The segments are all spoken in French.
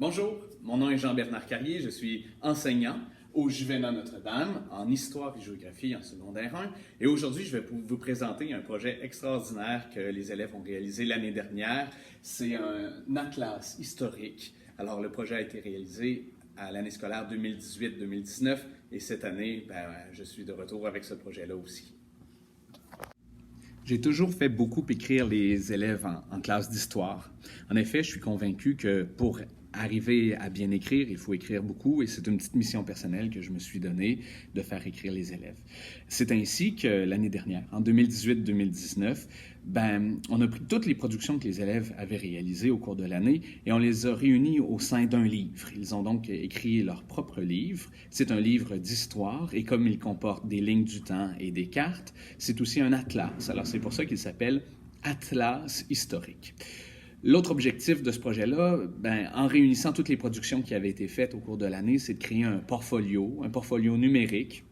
Bonjour, mon nom est Jean-Bernard Carrier, je suis enseignant au Juvénat Notre-Dame en histoire et géographie en secondaire 1. Et aujourd'hui, je vais vous présenter un projet extraordinaire que les élèves ont réalisé l'année dernière. C'est un atlas historique. Alors, le projet a été réalisé à l'année scolaire 2018-2019 et cette année, je suis de retour avec ce projet-là aussi. J'ai toujours fait beaucoup écrire les élèves en classe d'histoire. En effet, je suis convaincu que pour arriver à bien écrire, il faut écrire beaucoup et c'est une petite mission personnelle que je me suis donnée de faire écrire les élèves. C'est ainsi que l'année dernière, en 2018-2019, on a pris toutes les productions que les élèves avaient réalisées au cours de l'année et on les a réunies au sein d'un livre. Ils ont donc écrit leur propre livre. C'est un livre d'histoire et comme il comporte des lignes du temps et des cartes, c'est aussi un atlas. Alors c'est pour ça qu'il s'appelle Atlas historique. L'autre objectif de ce projet-là, en réunissant toutes les productions qui avaient été faites au cours de l'année, c'est de créer un portfolio numérique.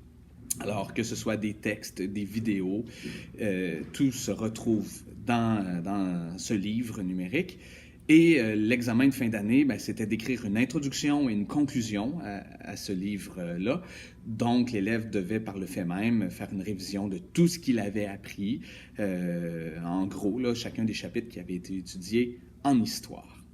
Alors que ce soit des textes, des vidéos, tout se retrouve dans ce livre numérique. Et l'examen de fin d'année, c'était d'écrire une introduction et une conclusion à ce livre-là. Donc, l'élève devait, par le fait même, faire une révision de tout ce qu'il avait appris. En gros, là, chacun des chapitres qui avaient été étudiés en histoire.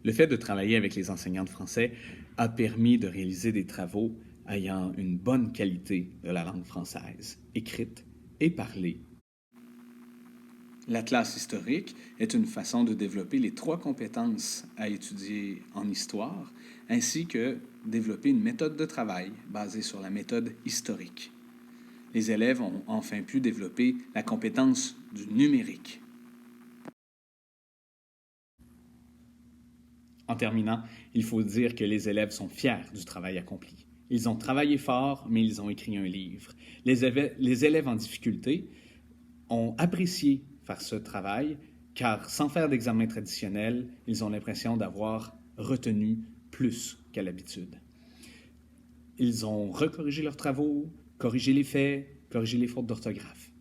Le fait de travailler avec les enseignants de français a permis de réaliser des travaux ayant une bonne qualité de la langue française, écrite et parlée. L'atlas historique est une façon de développer les 3 compétences à étudier en histoire, ainsi que développer une méthode de travail basée sur la méthode historique. Les élèves ont enfin pu développer la compétence du numérique. En terminant, il faut dire que les élèves sont fiers du travail accompli. Ils ont travaillé fort, mais ils ont écrit un livre. Les élèves en difficulté ont apprécié faire ce travail, car sans faire d'examen traditionnel, ils ont l'impression d'avoir retenu plus qu'à l'habitude. Ils ont recorrigé leurs travaux, corrigé les faits, corrigé les fautes d'orthographe.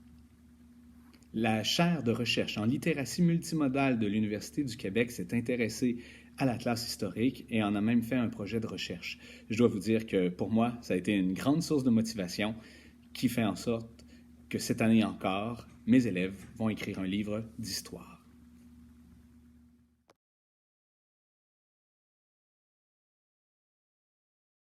La chaire de recherche en littératie multimodale de l'Université du Québec s'est intéressée à l'Atlas historique et en a même fait un projet de recherche. Je dois vous dire que pour moi, ça a été une grande source de motivation qui fait en sorte que cette année encore, mes élèves vont écrire un livre d'histoire.